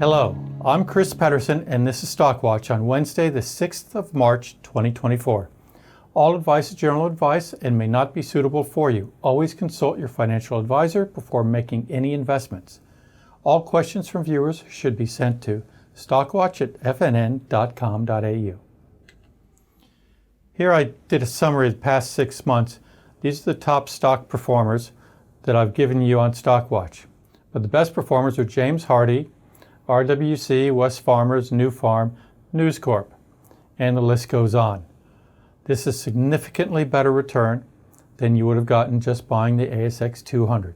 Hello, I'm Chris Pedersen and this is Stockwatch on Wednesday, the 6th of March, 2024. All advice is general advice and may not be suitable for you. Always consult your financial advisor before making any investments. All questions from viewers should be sent to stockwatch@fnn.com.au. Here I did a summary of the past 6 months. These are the top stock performers that I've given you on Stockwatch. But the best performers are James Hardie, RWC, Wesfarmers, Nufarm, News Corp, and the list goes on. This is significantly better return than you would have gotten just buying the ASX 200.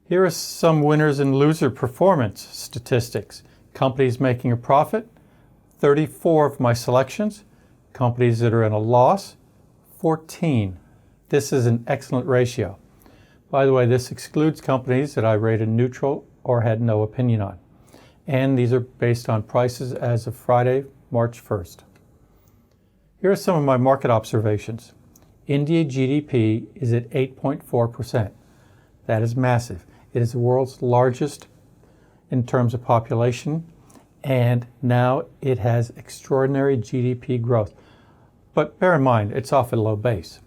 Here are some winners and loser performance statistics. Companies making a profit, 34 of my selections. Companies that are in a loss, 14. This is an excellent ratio. By the way, this excludes companies that I rated neutral or had no opinion on. And these are based on prices as of Friday, March 1st. Here are some of my market observations. India GDP is at 8.4%. That is massive. It is the world's largest in terms of population, and now it has extraordinary GDP growth. But bear in mind, it's off a low base.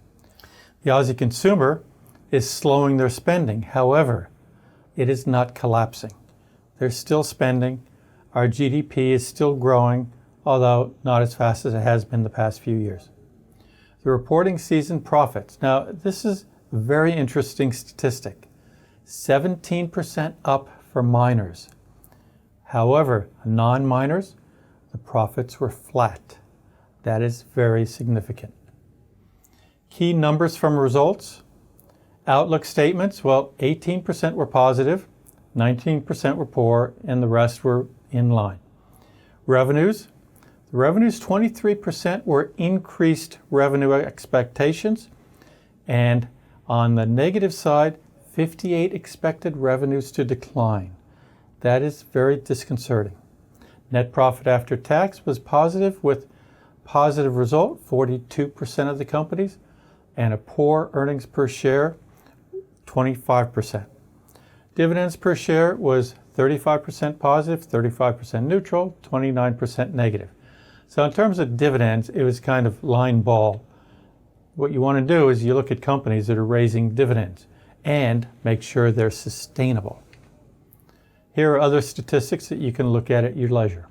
The Aussie consumer is slowing their spending. However, it is not collapsing. They're still spending. Our GDP is still growing, although not as fast as it has been the past few years. The reporting season profits. Now, this is a very interesting statistic. 17% up for miners. However, non-miners, the profits were flat. That is very significant. Key numbers from results. Outlook statements, well, 18% were positive, 19% were poor, and the rest were in line. Revenues. The revenues, 23% were increased revenue expectations, and on the negative side, 58 expected revenues to decline. That is very disconcerting. Net profit after tax was positive with positive result, 42% of the companies, and a poor earnings per share, 25%. Dividends per share was 35% positive, 35% neutral, 29% negative. So in terms of dividends, it was kind of line ball. What you want to do is you look at companies that are raising dividends and make sure they're sustainable. Here are other statistics that you can look at your leisure.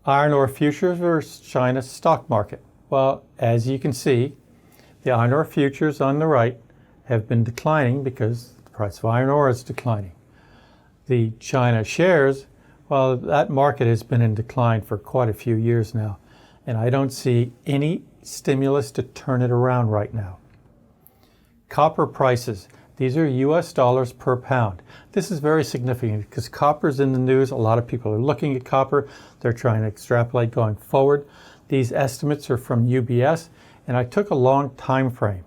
Iron ore futures versus China's stock market. Well, as you can see, the iron ore futures on the right have been declining because the price of iron ore is declining. The China shares, well, that market has been in decline for quite a few years now, and I don't see any stimulus to turn it around right now. Copper prices. These are US dollars per pound. This is very significant because copper's in the news. A lot of people are looking at copper. They're trying to extrapolate going forward. These estimates are from UBS, and I took a long time frame.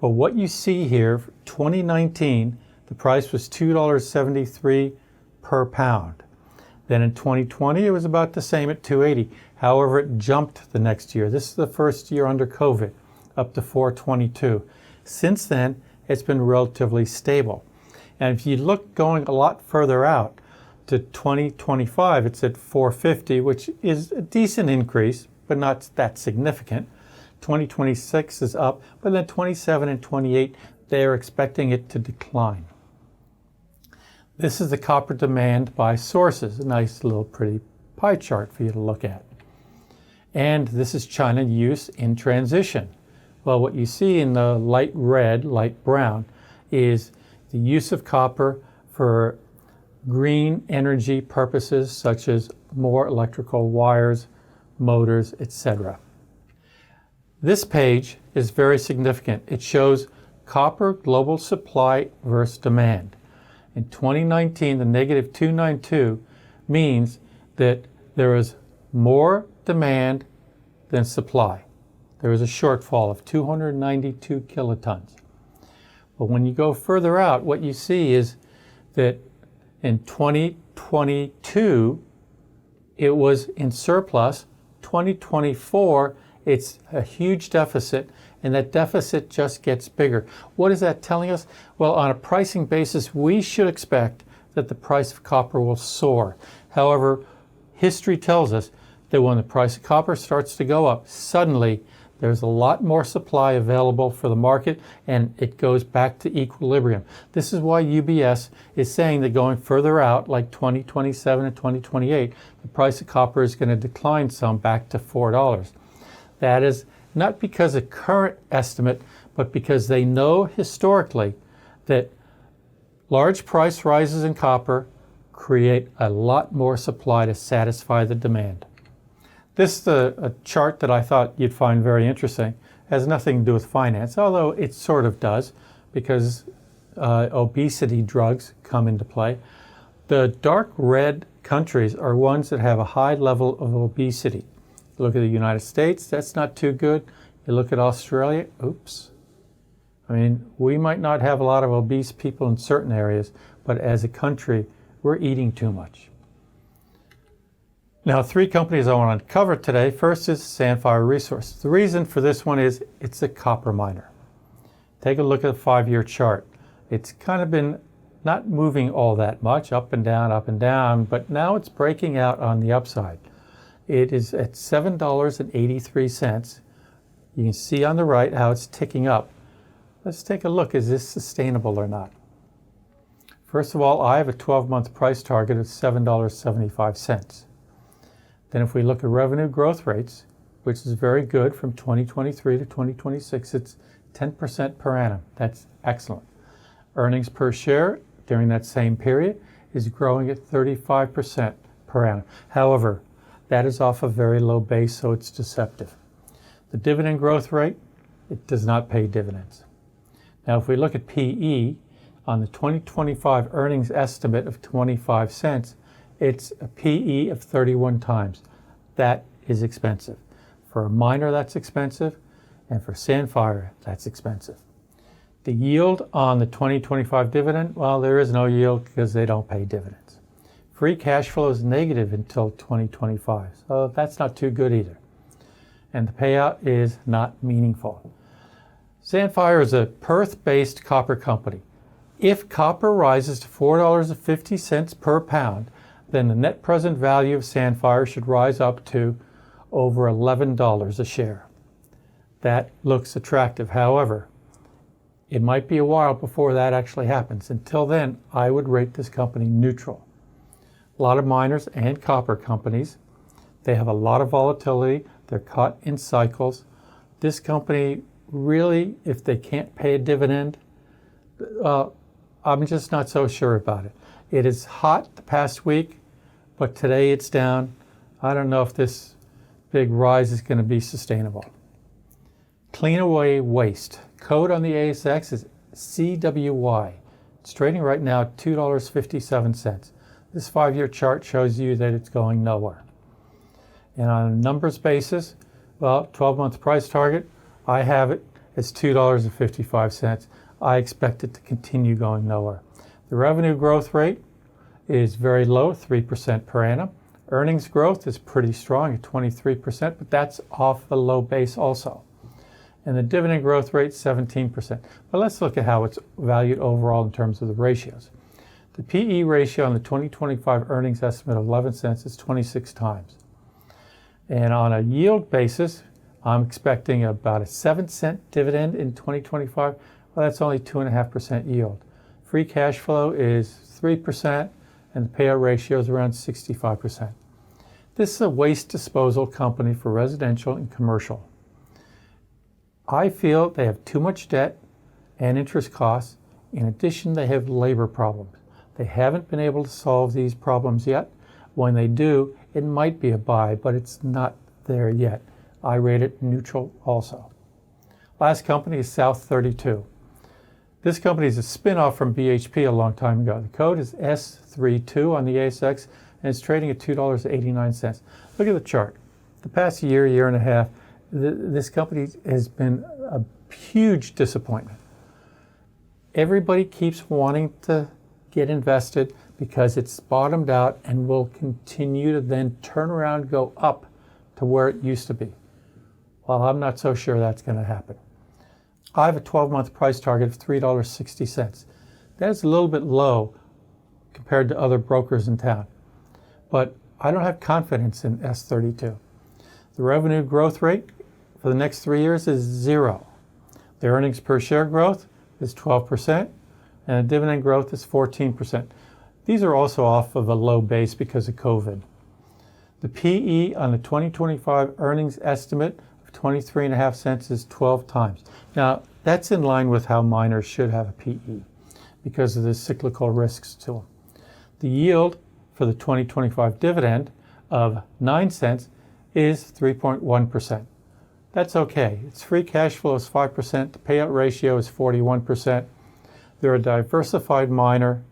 But what you see here, 2019, the price was $2.73 per pound. Then in 2020, it was about the same at $2.80. However, it jumped the next year. This is the first year under COVID, up to $4.22. Since then, it's been relatively stable. And if you look going a lot further out to 2025, it's at $4.50, which is a decent increase, but not that significant. 2026 is up, but then 27 and 28, they are expecting it to decline. This is the copper demand by sources, a nice little pretty pie chart for you to look at. And this is China use in transition. Well, what you see in the light red, light brown, is the use of copper for green energy purposes, such as more electrical wires, motors, etc. This page is very significant. It shows copper global supply versus demand. In 2019, the negative 292 means that there is more demand than supply. There is a shortfall of 292 kilotons. But when you go further out, what you see is that in 2022, it was in surplus. 2024, it's a huge deficit, and that deficit just gets bigger. What is that telling us? Well, on a pricing basis, we should expect that the price of copper will soar. However, history tells us that when the price of copper starts to go up, suddenly there's a lot more supply available for the market and it goes back to equilibrium. This is why UBS is saying that going further out, like 2027 and 2028, the price of copper is going to decline some back to $4. That is not because of current estimate, but because they know historically that large price rises in copper create a lot more supply to satisfy the demand. This is a chart that I thought you'd find very interesting. It has nothing to do with finance, although it sort of does, because obesity drugs come into play. The dark red countries are ones that have a high level of obesity. You look at the United States, that's not too good. You look at Australia, oops. I mean, we might not have a lot of obese people in certain areas, but as a country, we're eating too much. Now, 3 companies I want to cover today. First is Sandfire Resources. The reason for this one is it's a copper miner. Take a look at the 5-year chart. It's kind of been not moving all that much, up and down, but now it's breaking out on the upside. It is at $7.83. You can see on the right how it's ticking up. Let's take a look. Is this sustainable or not? First of all, I have a 12-month price target of $7.75. Then if we look at revenue growth rates, which is very good from 2023 to 2026, it's 10% per annum. That's excellent. Earnings per share during that same period is growing at 35% per annum. However, that is off a very low base, so it's deceptive. The dividend growth rate, it does not pay dividends. Now, if we look at PE on the 2025 earnings estimate of 25 cents, it's a PE of 31 times. That is expensive. For a miner, that's expensive, and for Sandfire, that's expensive. The yield on the 2025 dividend, well, there is no yield because they don't pay dividends. Free cash flow is negative until 2025, so that's not too good either. And the payout is not meaningful. Sandfire is a Perth-based copper company. If copper rises to $4.50 per pound, then the net present value of Sandfire should rise up to over $11 a share. That looks attractive. However, it might be a while before that actually happens. Until then, I would rate this company neutral. A lot of miners and copper companies, they have a lot of volatility. They're caught in cycles. This company really, if they can't pay a dividend, I'm just not so sure about it. It is hot the past week, but today it's down. I don't know if this big rise is going to be sustainable. Cleanaway Waste. Code on the ASX is CWY. It's trading right now at $2.57. This 5-year chart shows you that it's going nowhere. And on a numbers basis, well, 12-month price target, I have it as $2.55. I expect it to continue going nowhere. The revenue growth rate is very low, 3% per annum. Earnings growth is pretty strong at 23%, but that's off a low base also. And the dividend growth rate, 17%. But let's look at how it's valued overall in terms of the ratios. The PE ratio on the 2025 earnings estimate of 11 cents is 26 times. And on a yield basis, I'm expecting about a 7-cent dividend in 2025. Well, that's only 2.5% yield. Free cash flow is 3%, and the payout ratio is around 65%. This is a waste disposal company for residential and commercial. I feel they have too much debt and interest costs. In addition, they have labor problems. They haven't been able to solve these problems yet. When they do, it might be a buy, but it's not there yet. I rate it neutral also. Last company is South32. This company is a spin-off from BHP a long time ago. The code is S32 on the ASX, and it's trading at $2.89. Look at the chart. The past year and a half, this company has been a huge disappointment. Everybody keeps wanting to get invested because it's bottomed out and will continue to then turn around and go up to where it used to be. Well, I'm not so sure that's going to happen. I have a 12-month price target of $3.60. That is a little bit low compared to other brokers in town. But I don't have confidence in S32. The revenue growth rate for the next 3 years is 0. The earnings per share growth is 12%, and the dividend growth is 14%. These are also off of a low base because of COVID. The PE on the 2025 earnings estimate of 23.5 cents is 12 times. Now, that's in line with how miners should have a PE because of the cyclical risks to them. The yield for the 2025 dividend of 9 cents is 3.1%. That's okay. Its free cash flow is 5%. The payout ratio is 41%. They're a diversified miner.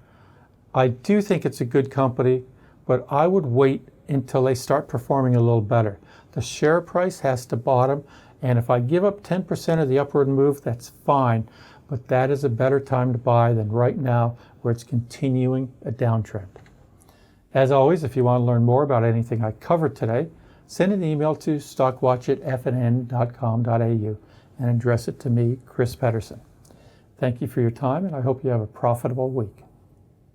I do think it's a good company, but I would wait until they start performing a little better. The share price has to bottom, and if I give up 10% of the upward move, that's fine, but that is a better time to buy than right now where it's continuing a downtrend. As always, if you want to learn more about anything I covered today, send an email to stockwatch@fnn.com.au and address it to me, Chris Pedersen. Thank you for your time, and I hope you have a profitable week.